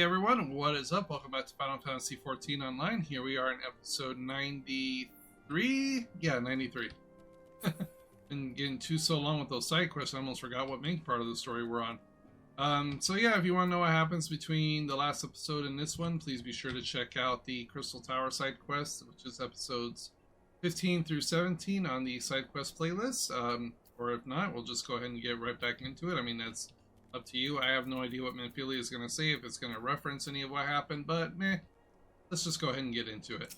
everyone, what is up? Welcome back to Final Fantasy XIV Online. Here we are in episode 93. Yeah, 93. Been getting so long with those side quests, I almost forgot what main part of the story we're on. So yeah, if you want to know what happens between the last episode and this one, please be sure to check out the Crystal Tower side quest, which is episodes 15 through 17 on the side quest playlist. Or if not, we'll just go ahead and get right back into it. I mean, that's up to you. I have no idea what Manphilia is going to say, if it's going to reference any of what happened, but meh. Let's just go ahead and get into it.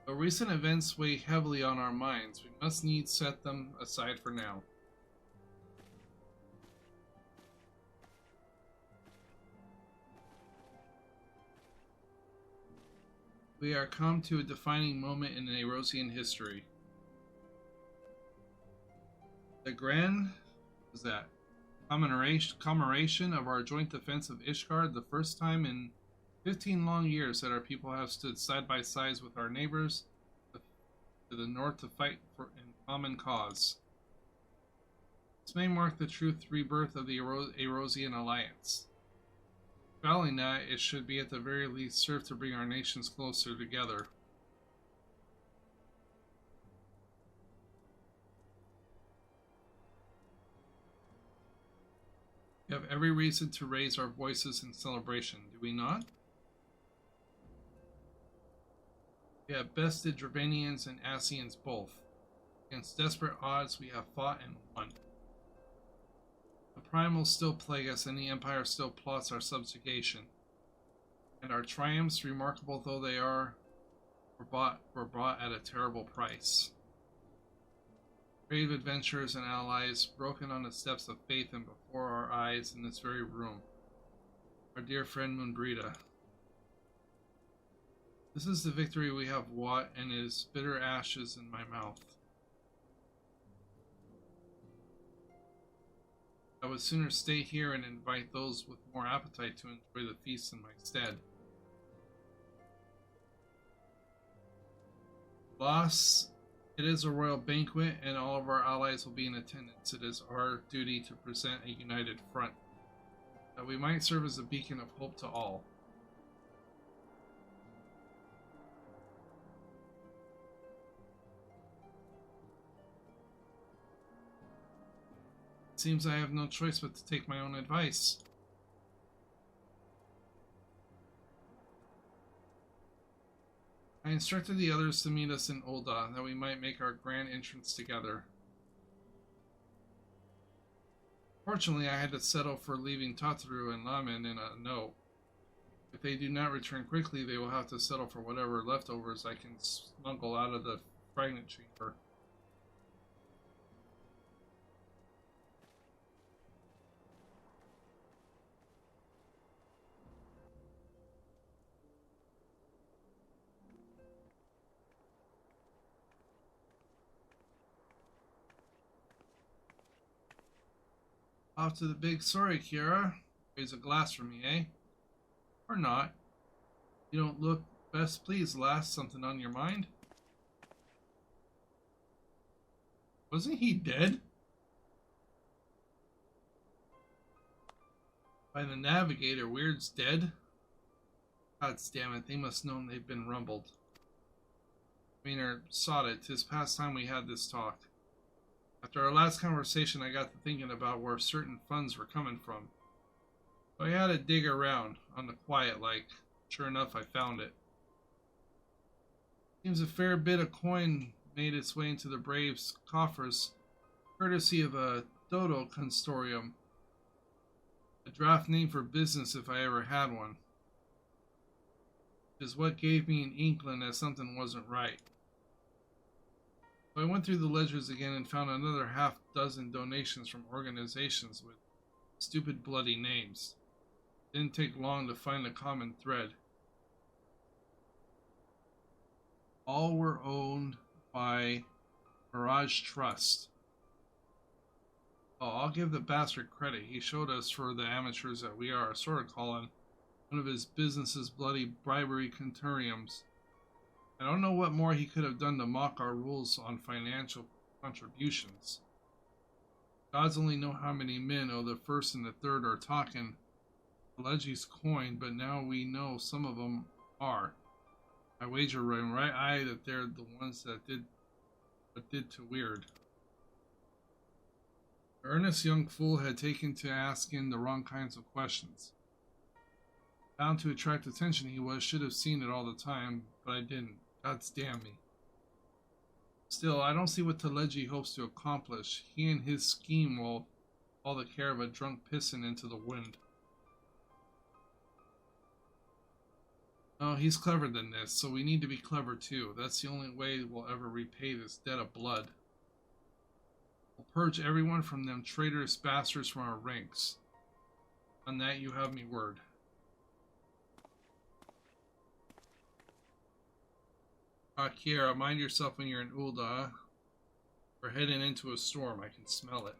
The recent events weigh heavily on our minds. We must needs set them aside for now. We are come to a defining moment in Erosian history. The grand, what is that? Commemoration of our joint defense of Ishgard, the first time in 15 long years that our people have stood side by side with our neighbors to the north to fight for in common cause. This may mark the true rebirth of the Erosian Alliance. Failing that, it should be at the very least serve to bring our nations closer together. We have every reason to raise our voices in celebration, do we not? We have bested Dravanians and Asians both. Against desperate odds, we have fought and won. The primals still plague us, and the Empire still plots our subjugation. And our triumphs, remarkable though they are, were bought at a terrible price. Brave adventurers and allies, broken on the steps of faith and before our eyes in this very room. Our dear friend Moonbrita. This is the victory we have wrought, and it is bitter ashes in my mouth. I would sooner stay here and invite those with more appetite to enjoy the feast in my stead. Boss, it is a royal banquet, and all of our allies will be in attendance. It is our duty to present a united front, that we might serve as a beacon of hope to all. Seems I have no choice but to take my own advice. I instructed the others to meet us in Ul'dah, that we might make our grand entrance together. Fortunately, I had to settle for leaving Tataru and Lamin in a note. If they do not return quickly, they will have to settle for whatever leftovers I can smuggle out of the fragment chamber. Off to the big sorry, Kiara. Raise a glass for me, eh? Or not. You don't look best pleased, lass. Something on your mind? Wasn't he dead? By the navigator, Weird's dead? God damn it, they must know they've been rumbled. Maynard sought it. 'Tis past time we had this talk. After our last conversation, I got to thinking about where certain funds were coming from. So I had to dig around, on the quiet like. Sure enough, I found it. Seems a fair bit of coin made its way into the Braves' coffers, courtesy of a Dodo Constorium. A draft name for business if I ever had one. It is what gave me an inkling that something wasn't right. So I went through the ledgers again and found another half-dozen donations from organizations with stupid bloody names. It didn't take long to find a common thread. All were owned by Mirage Trust. Oh, I'll give the bastard credit. He showed us for the amateurs that we are sort of calling One of his business's bloody bribery conturniums. I don't know what more he could have done to mock our rules on financial contributions. Gods only know how many men, the first and the third, are talking Leggie's coin, but now we know some of them are. I wager in right eye that they're the ones that did to Weird. The earnest young fool had taken to asking the wrong kinds of questions. Bound to attract attention he was, should have seen it all the time, but I didn't. God's damn me. Still, I don't see what Teleji hopes to accomplish. He and his scheme will all the care of a drunk pissing into the wind. Oh, he's clever than this, so we need to be clever too. That's the only way we'll ever repay this debt of blood. We'll purge everyone from them traitorous bastards from our ranks. On that you have me word. Kiera, mind yourself when you're in Ulda. We're heading into a storm. I can smell it.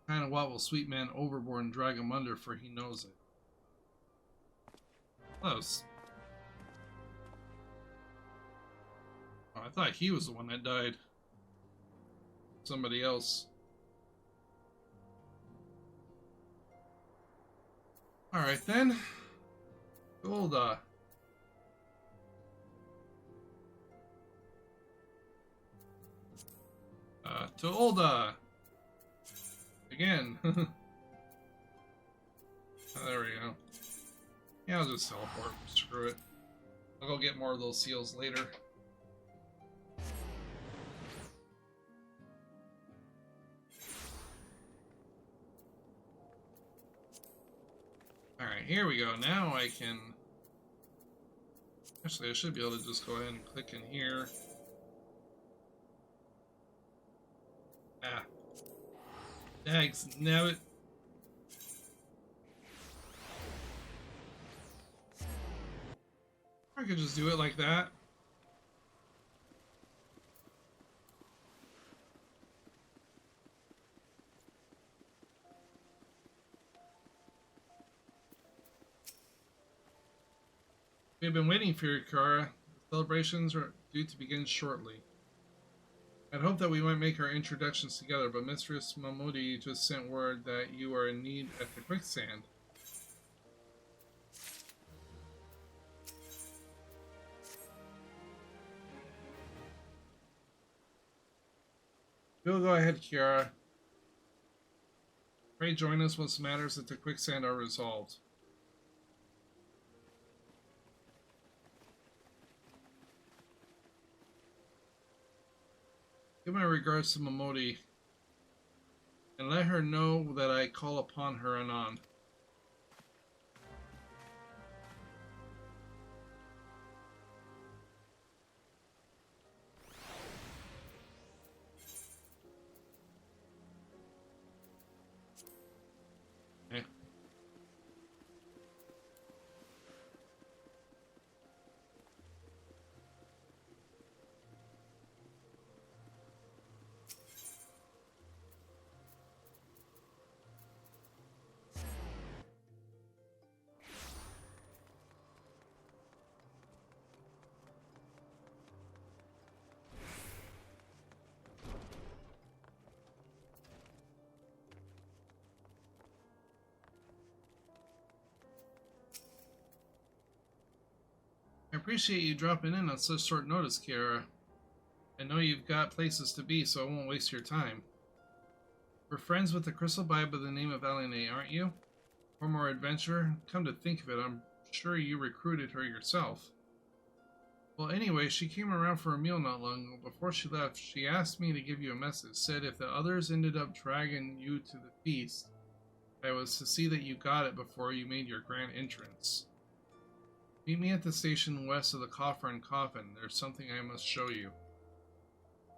Kind of what will sweet man overboard and drag him under, for he knows it. Close. Oh, I thought he was the one that died. Somebody else. Alright then. Ulda. To Ulda! Again. Oh, there we go. Yeah, I'll just teleport. Screw it. I'll go get more of those seals later. Alright, here we go. Now I can... Actually, I should be able to just go ahead and click in here. Ah. Dags, nabbit. I could just do it like that. We have been waiting for you, Kara. The celebrations are due to begin shortly. I'd hoped that we might make our introductions together, but Mistress Mahmoudi just sent word that you are in need at the quicksand. We'll go ahead, Kiara. Pray join us once matters at the quicksand are resolved. Give my regards to Momodi, and let her know that I call upon her anon. Okay. I appreciate you dropping in on such short notice, Kiara. I know you've got places to be, so I won't waste your time. We're friends with the Crystal Bi by the name of Aline, aren't you? Or more adventure? Come to think of it, I'm sure you recruited her yourself. Well, anyway, she came around for a meal not long ago. Before she left, she asked me to give you a message. Said if the others ended up dragging you to the feast, I was to see that you got it before you made your grand entrance. Meet me at the station west of the Coffer and Coffin. There's something I must show you.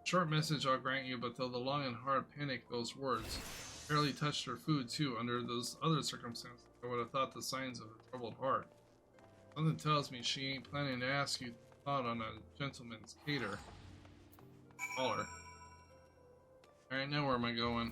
Short message I'll grant you, but though the long and hard panic those words barely touched her food too, under those other circumstances, I would have thought the signs of a troubled heart. Something tells me she ain't planning to ask you thought on a gentleman's cater. Call her. Alright, now where am I going?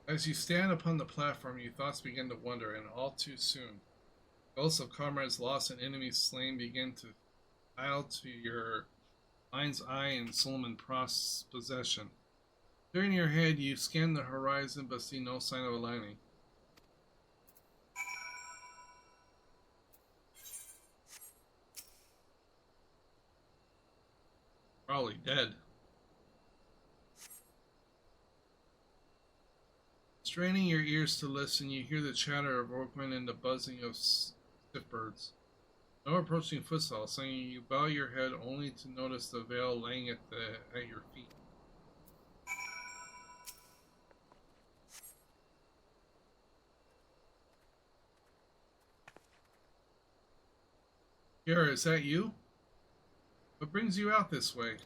As you stand upon the platform, your thoughts begin to wander, and all too soon, ghosts of comrades lost and enemies slain begin to pile to your mind's eye in Solomon Prost's possession. During your head, you scan the horizon but see no sign of a landing. Probably dead. Straining your ears to listen, you hear the chatter of workmen and the buzzing of stiff birds. No approaching footfall, so you bow your head only to notice the veil laying at your feet. Kira, is that you? What brings you out this way?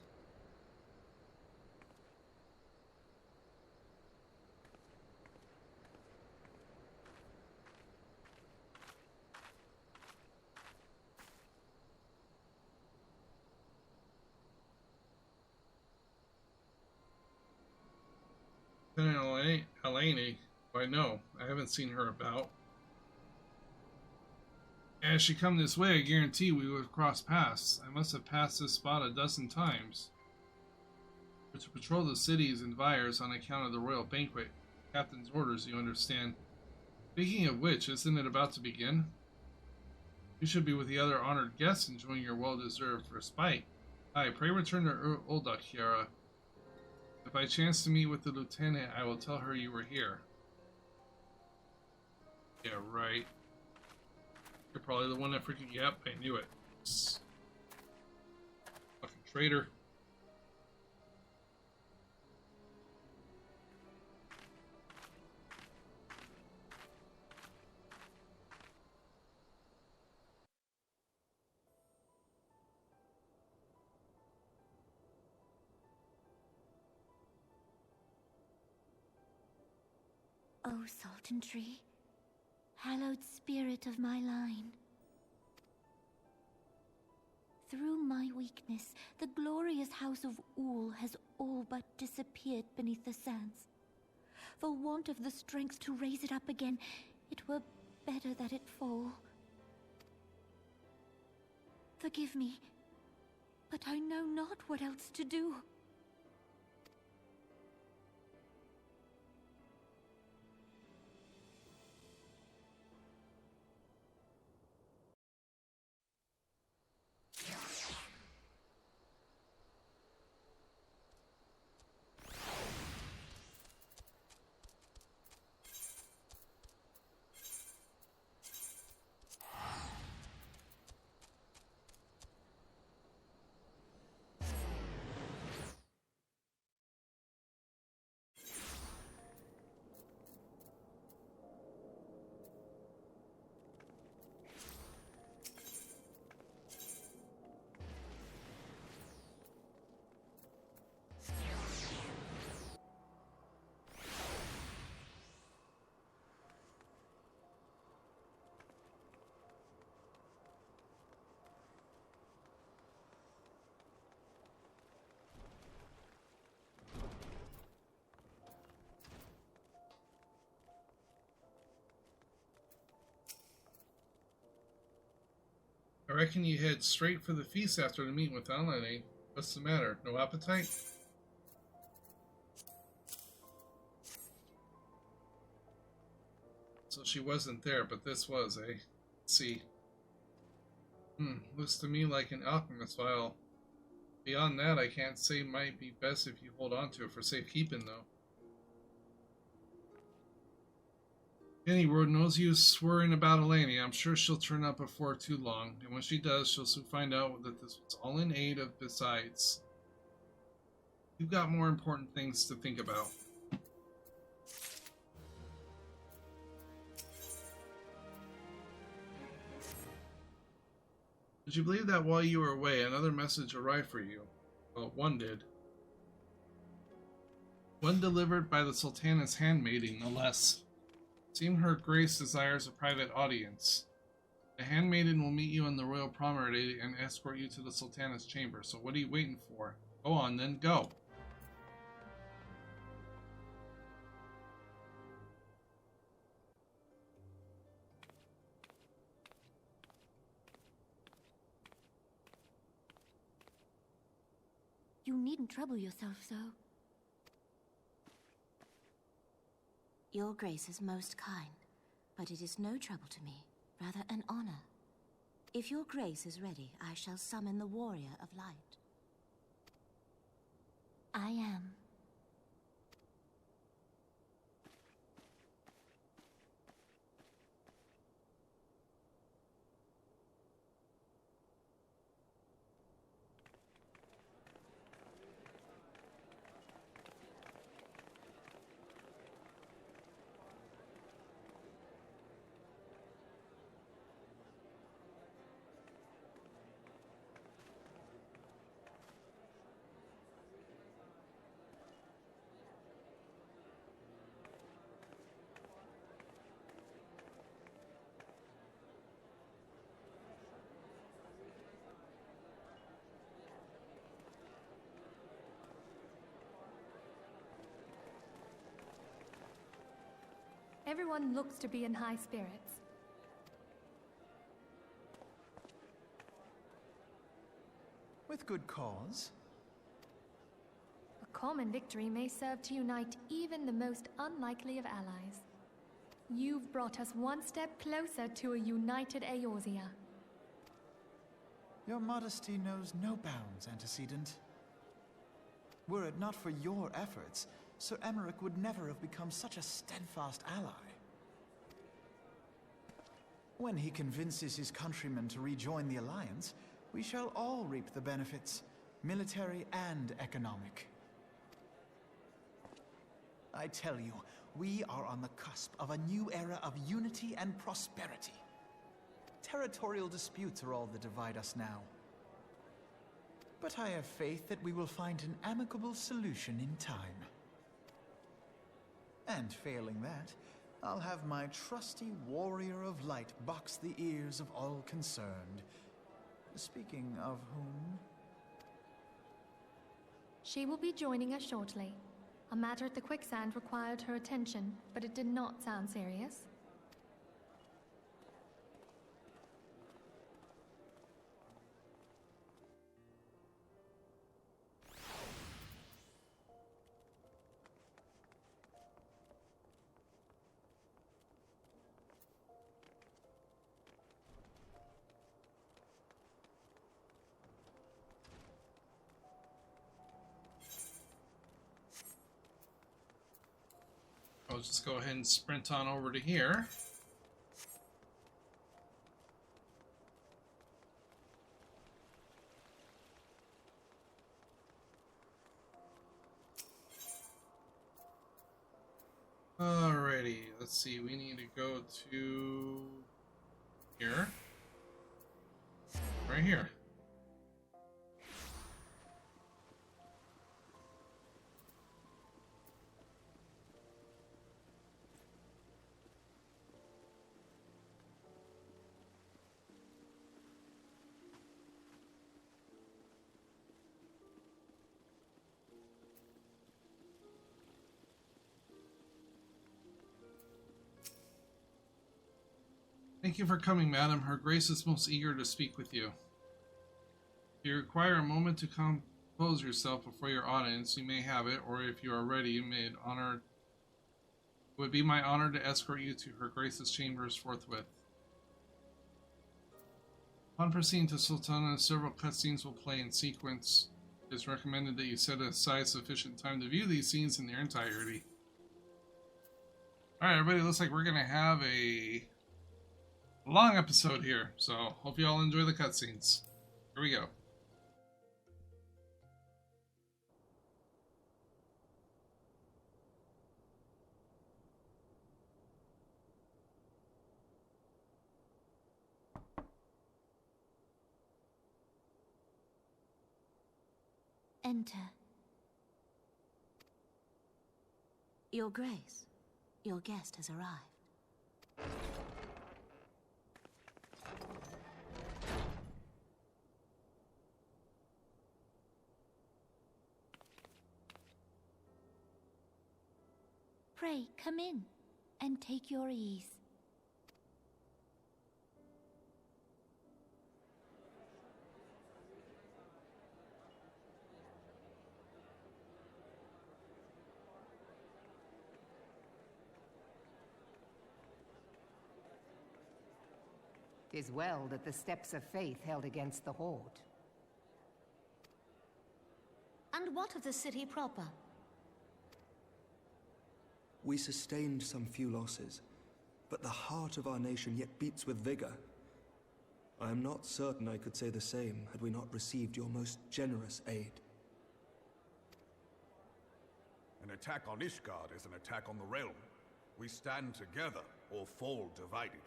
Lieutenant Eleni? Why no, I haven't seen her about. As she come this way, I guarantee we would cross paths. I must have passed this spot a dozen times. But to patrol the cities and Vires on account of the royal banquet. Captain's orders, you understand. Speaking of which, isn't it about to begin? You should be with the other honored guests enjoying your well-deserved respite. Aye, pray return to Ulda, Kiara. If I chance to meet with the lieutenant, I will tell her you were here. Yeah, right. You're probably the one that freaking... Yep, I knew it. Fucking traitor. O Sultan Tree, hallowed spirit of my line. Through my weakness, the glorious house of Ul has all but disappeared beneath the sands. For want of the strength to raise it up again, it were better that it fall. Forgive me, but I know not what else to do. I reckon you head straight for the feast after the meeting with Eleni. What's the matter? No appetite? So she wasn't there, but this was, eh? Let's see. Looks to me like an alchemist vial. Beyond that, I can't say might be best if you hold on to it for safekeeping, though. Any word, knows you swearing about Eleni. I'm sure she'll turn up before too long, and when she does, she'll soon find out that this was all in aid of besides. You've got more important things to think about. Did you believe that while you were away, another message arrived for you? Well, one did. One delivered by the Sultana's handmaiden, no less. Seemed her grace desires a private audience. The handmaiden will meet you on the royal promenade and escort you to the Sultana's chamber, so what are you waiting for? Go on then, go! You needn't trouble yourself so. Your Grace is most kind, but it is no trouble to me, rather an honor. If your Grace is ready, I shall summon the Warrior of Light. I am. Everyone looks to be in high spirits. With good cause. A common victory may serve to unite even the most unlikely of allies. You've brought us one step closer to a united Eorzea. Your modesty knows no bounds, antecedent. Were it not for your efforts, Sir Emmerich would never have become such a steadfast ally. When he convinces his countrymen to rejoin the Alliance, we shall all reap the benefits, military and economic. I tell you, we are on the cusp of a new era of unity and prosperity. Territorial disputes are all that divide us now. But I have faith that we will find an amicable solution in time. And failing that, I'll have my trusty Warrior of Light box the ears of all concerned. Speaking of whom... She will be joining us shortly. A matter at the quicksand required her attention, but it did not sound serious. I'll just go ahead and sprint on over to here. Alrighty, let's see, we need to go to here. Right here. Thank you for coming, madam. Her Grace is most eager to speak with you. If you require a moment to compose yourself before your audience, you may have it, or if you are ready, it would be my honor to escort you to Her Grace's chambers forthwith. Upon proceeding to Sultana, several cutscenes will play in sequence. It is recommended that you set aside sufficient time to view these scenes in their entirety. Alright, everybody, looks like we're going to have a long episode here, so hope you all enjoy the cutscenes. Here we go. Enter. Your Grace, your guest has arrived. Pray, come in, and take your ease. 'Tis well that the steps of faith held against the Horde. And what of the city proper? We sustained some few losses, but the heart of our nation yet beats with vigor. I am not certain I could say the same had we not received your most generous aid. An attack on Ishgard is an attack on the realm. We stand together or fall divided.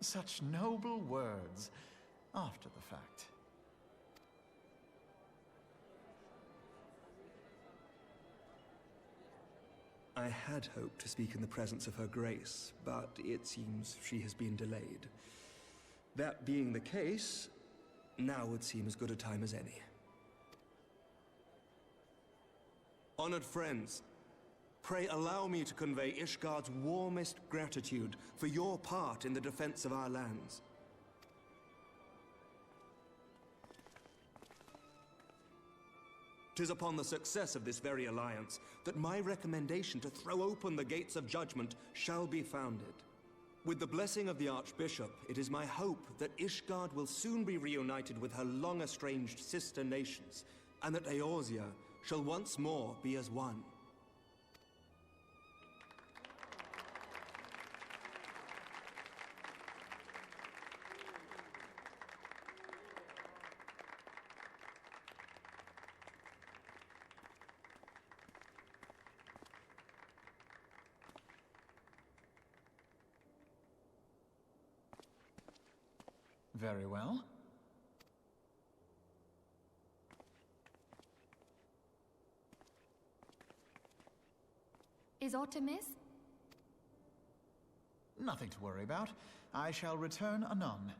Such noble words after the fact. I had hoped to speak in the presence of her grace, but it seems she has been delayed. That being the case, now would seem as good a time as any. Honored friends, pray allow me to convey Ishgard's warmest gratitude for your part in the defense of our lands. 'Tis upon the success of this very alliance that my recommendation to throw open the gates of judgment shall be founded. With the blessing of the Archbishop, it is my hope that Ishgard will soon be reunited with her long-estranged sister nations, and that Eorzea shall once more be as one. Very well. Is aught amiss? Nothing to worry about. I shall return anon.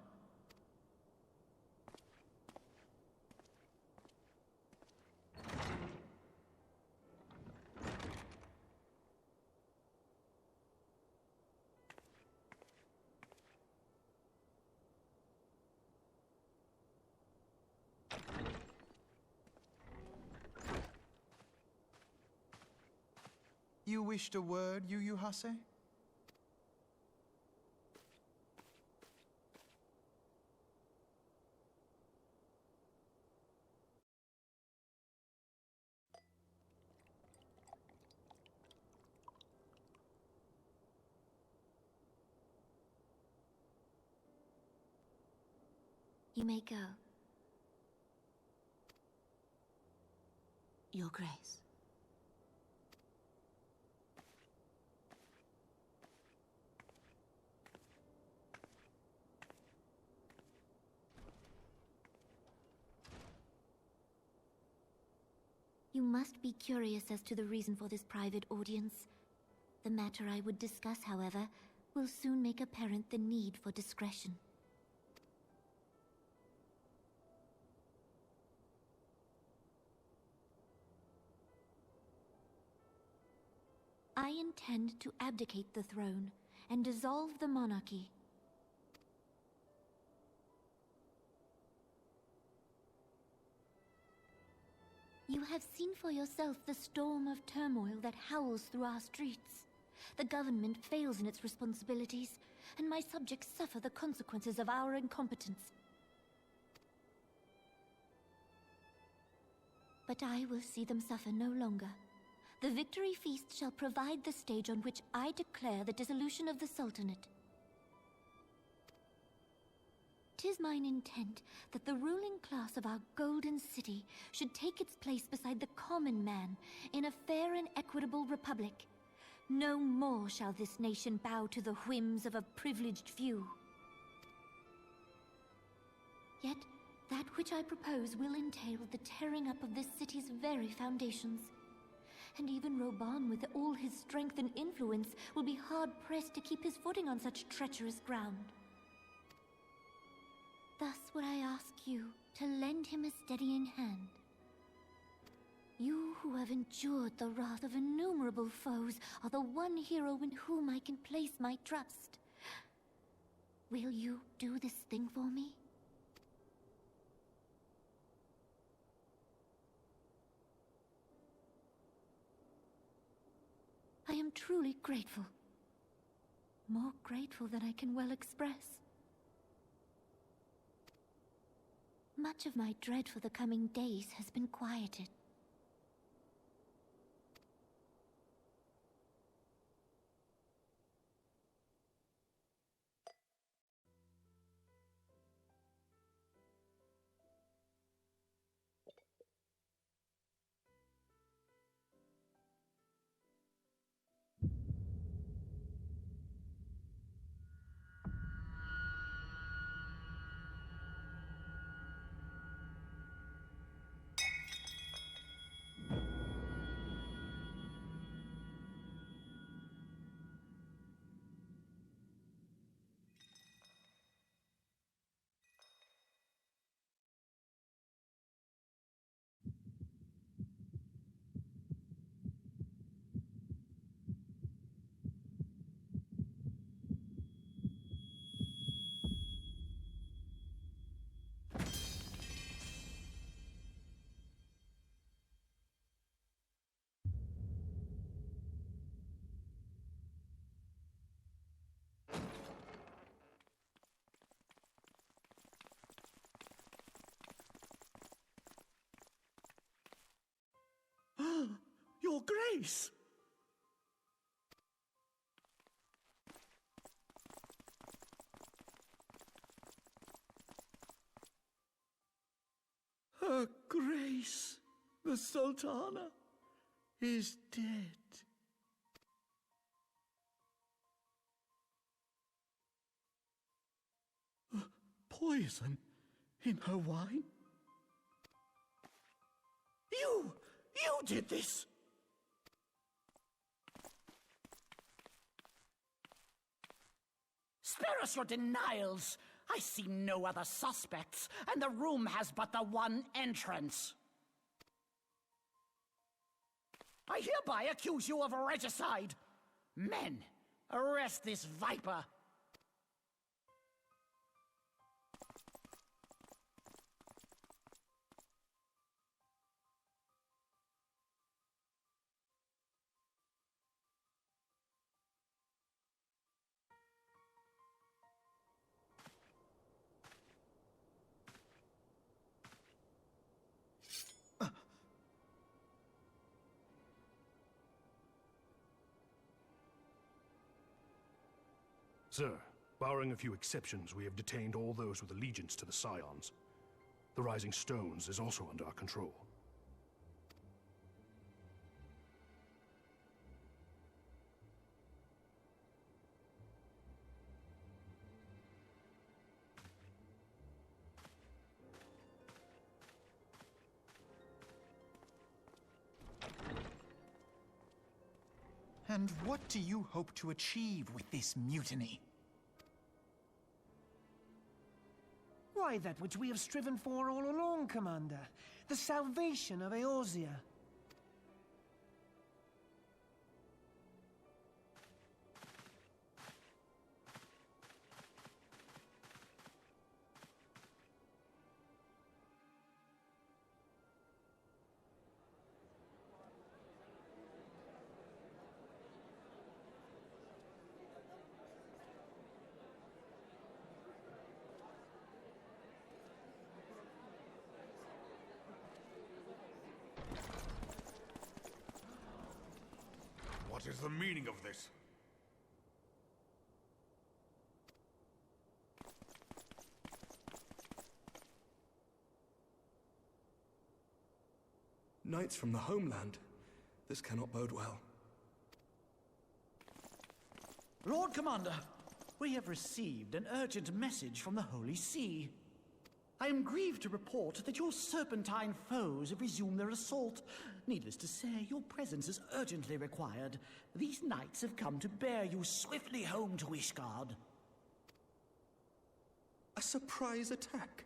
You wished a word, Yu Hase? You may go. Your Grace. You must be curious as to the reason for this private audience. The matter I would discuss, however, will soon make apparent the need for discretion. I intend to abdicate the throne and dissolve the monarchy. You have seen for yourself the storm of turmoil that howls through our streets. The government fails in its responsibilities, and my subjects suffer the consequences of our incompetence. But I will see them suffer no longer. The victory feast shall provide the stage on which I declare the dissolution of the Sultanate. 'Tis mine intent that the ruling class of our golden city should take its place beside the common man in a fair and equitable republic. No more shall this nation bow to the whims of a privileged few. Yet, that which I propose will entail the tearing up of this city's very foundations. And even Reborn, with all his strength and influence, will be hard-pressed to keep his footing on such treacherous ground. Thus would I ask you to lend him a steadying hand. You who have endured the wrath of innumerable foes are the one hero in whom I can place my trust. Will you do this thing for me? I am truly grateful. More grateful than I can well express. Much of my dread for the coming days has been quieted. Your Grace! Her Grace, the Sultana, is dead. Poison in her wine? You did this! Spare us your denials! I see no other suspects, and the room has but the one entrance. I hereby accuse you of regicide. Men, arrest this viper. Sir, barring a few exceptions, we have detained all those with allegiance to the Scions. The Rising Stones is also under our control. And what do you hope to achieve with this mutiny? Why, that which we have striven for all along, Commander. The salvation of Eorzea. What is the meaning of this? Knights from the homeland. This cannot bode well. Lord Commander, we have received an urgent message from the Holy See. I am grieved to report that your serpentine foes have resumed their assault. Needless to say, your presence is urgently required. These knights have come to bear you swiftly home to Ishgard. A surprise attack?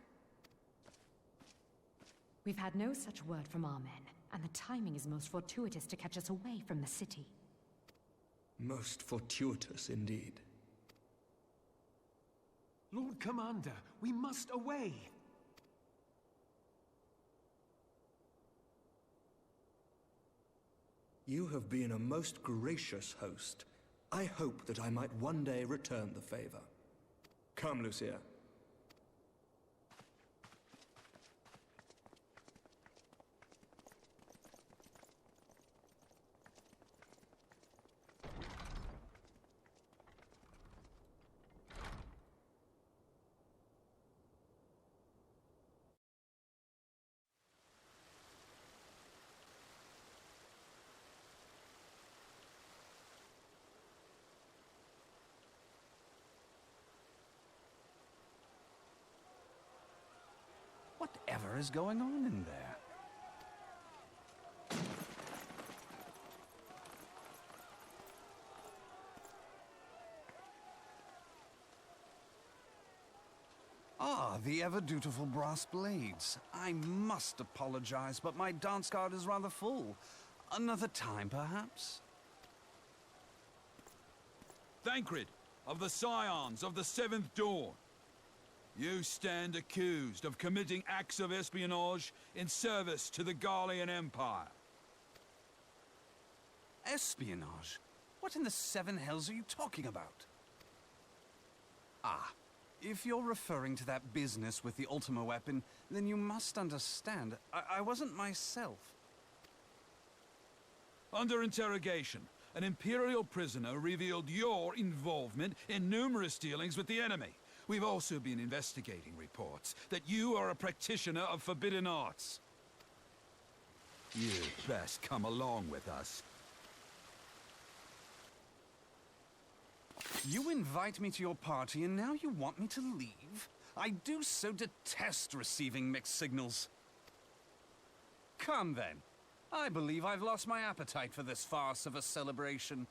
We've had no such word from our men, and the timing is most fortuitous to catch us away from the city. Most fortuitous indeed. Lord Commander, we must away. You have been a most gracious host. I hope that I might one day return the favor. Come, Lucia. Whatever is going on in there? Ah, the ever-dutiful brass blades. I must apologize, but my dance card is rather full. Another time, perhaps? Thancred, of the Scions of the Seventh Dawn. You stand accused of committing acts of espionage in service to the Garlean Empire. Espionage? What in the seven hells are you talking about? Ah, if you're referring to that business with the Ultima weapon, then you must understand, I wasn't myself. Under interrogation, an Imperial prisoner revealed your involvement in numerous dealings with the enemy. We've also been investigating reports that you are a practitioner of forbidden arts. You'd best come along with us. You invite me to your party and now you want me to leave? I do so detest receiving mixed signals. Come then. I believe I've lost my appetite for this farce of a celebration.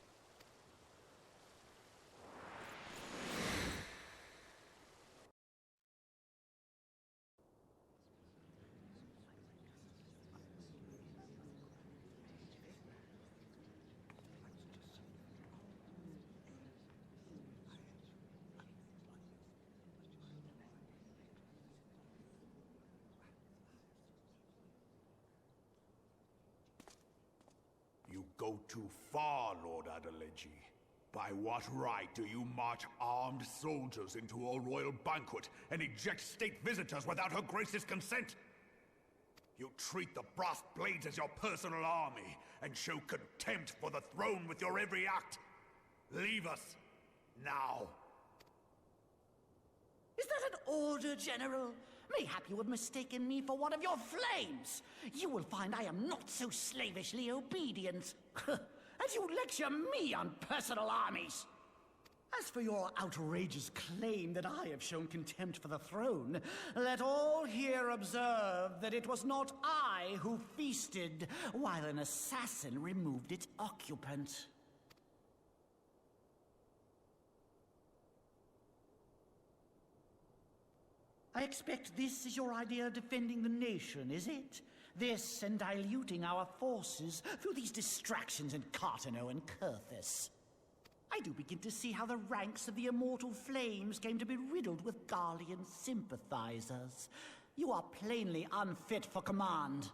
You go too far, Lord Adeleji. By what right do you march armed soldiers into a royal banquet and eject state visitors without Her Grace's consent? You treat the brass blades as your personal army and show contempt for the throne with your every act. Leave us, now. Is that an order, General? Mayhap you have mistaken me for one of your flames. You will find I am not so slavishly obedient. As you lecture me on personal armies. As for your outrageous claim that I have shown contempt for the throne, let all here observe that it was not I who feasted, while an assassin removed its occupant. I expect this is your idea of defending the nation, is it? This and diluting our forces through these distractions in Cartano and Kurthis. I do begin to see how the ranks of the Immortal Flames came to be riddled with Garlean sympathizers. You are plainly unfit for command.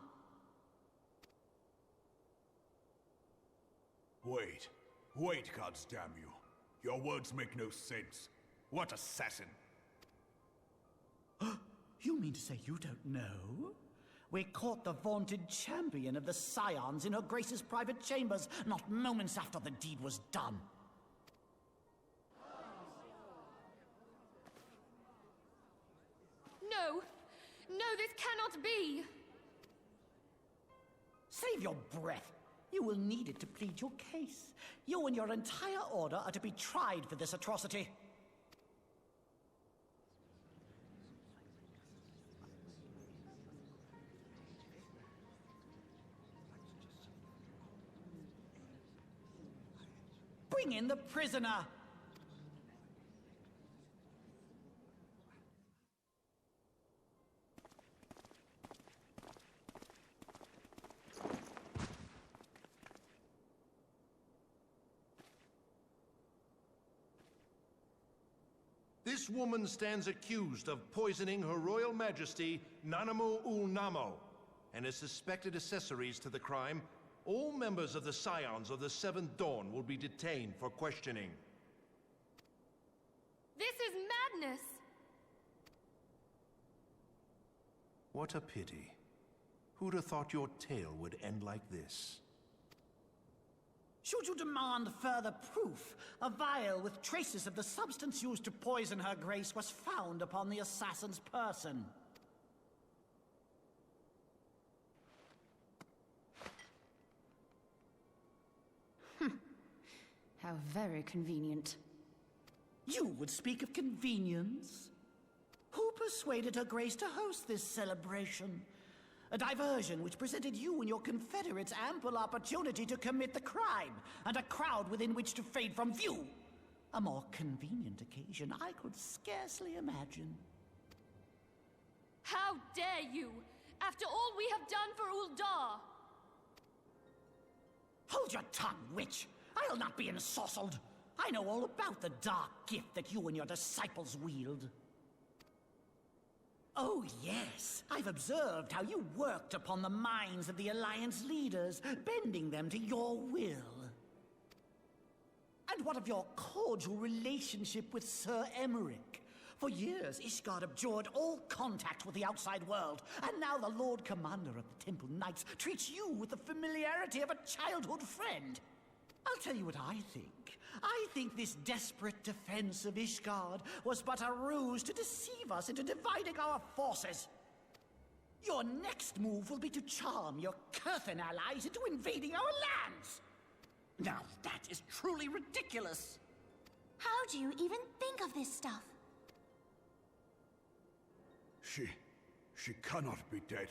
Wait, goddamn you. Your words make no sense. What assassin? You mean to say you don't know? We caught the vaunted champion of the Scions in Her Grace's private chambers, not moments after the deed was done. No! No, this cannot be! Save your breath. You will need it to plead your case. You and your entire order are to be tried for this atrocity. Bring in the prisoner! This woman stands accused of poisoning Her Royal Majesty Nanamu ul Namo and is suspected accessories to the crime All members of the Scions of the Seventh Dawn will be detained for questioning. This is madness! What a pity. Who'd have thought your tale would end like this? Should you demand further proof, a vial with traces of the substance used to poison her grace was found upon the assassin's person. How very convenient. You would speak of convenience? Who persuaded her grace to host this celebration? A diversion which presented you and your confederates ample opportunity to commit the crime, and a crowd within which to fade from view. A more convenient occasion I could scarcely imagine. How dare you! After all we have done for Uldar! Hold your tongue, witch! I'll not be ensorcelled! I know all about the dark gift that you and your disciples wield. Oh, yes. I've observed how you worked upon the minds of the Alliance leaders, bending them to your will. And what of your cordial relationship with Sir Emmerich? For years, Ishgard abjured all contact with the outside world, and now the Lord Commander of the Temple Knights treats you with the familiarity of a childhood friend. I'll tell you what I think. I think this desperate defense of Ishgard was but a ruse to deceive us into dividing our forces. Your next move will be to charm your Kurthan allies into invading our lands. Now that is truly ridiculous. How do you even think of this stuff? She cannot be dead.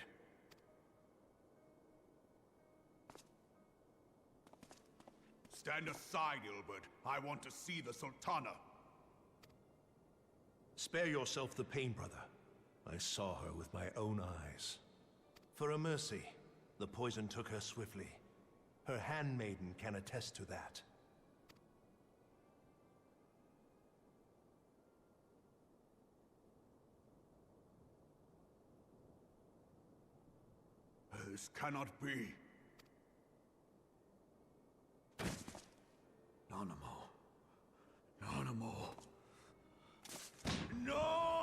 Stand aside, Ilbert. I want to see the Sultana. Spare yourself the pain, brother. I saw her with my own eyes. For a mercy, the poison took her swiftly. Her handmaiden can attest to that. This cannot be. Nanamo. Nanamo. No!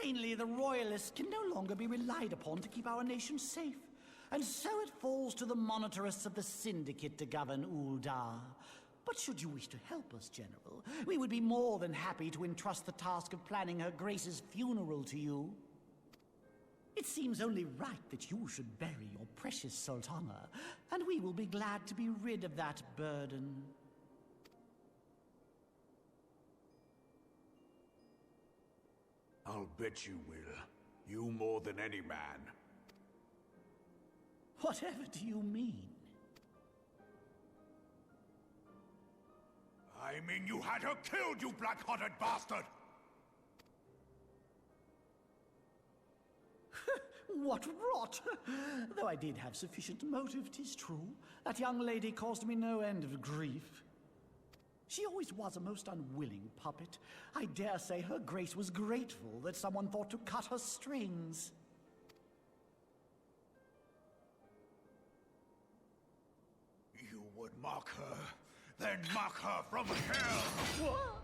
Plainly, the Royalists can no longer be relied upon to keep our nation safe. And so it falls to the monitorists of the Syndicate to govern Uldar. But should you wish to help us, General, we would be more than happy to entrust the task of planning Her Grace's funeral to you. It seems only right that you should bury your precious Sultana, and we will be glad to be rid of that burden. I'll bet you will. You more than any man. Whatever do you mean? I mean you had her killed, you black-hearted bastard! What rot! Though I did have sufficient motive, 'tis true. That young lady caused me no end of grief. She always was a most unwilling puppet. I dare say Her Grace was grateful that someone thought to cut her strings. You would mock her, then mock her from hell! What?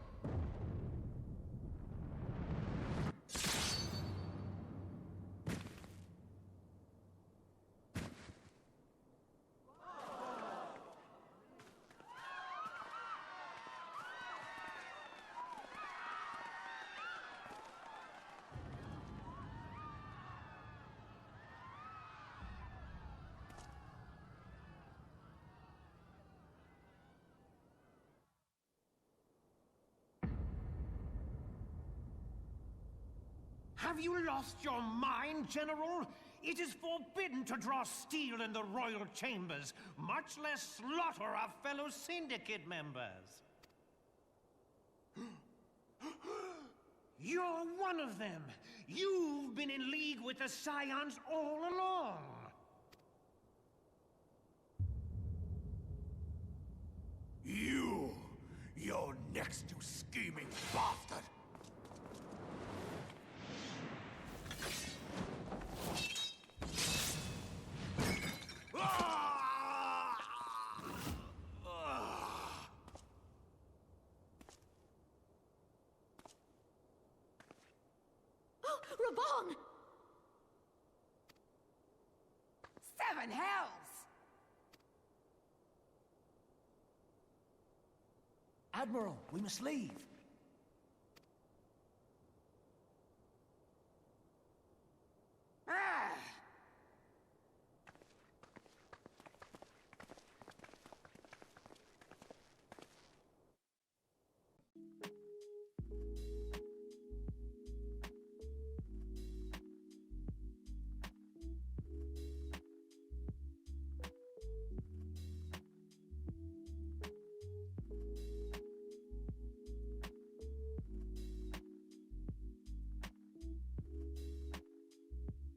Have you lost your mind, General? It is forbidden to draw steel in the royal chambers, much less slaughter our fellow Syndicate members. You're one of them! You've been in league with the Scions all along! You're next, you scheming bastard! Reborn! Seven hells! Admiral, we must leave.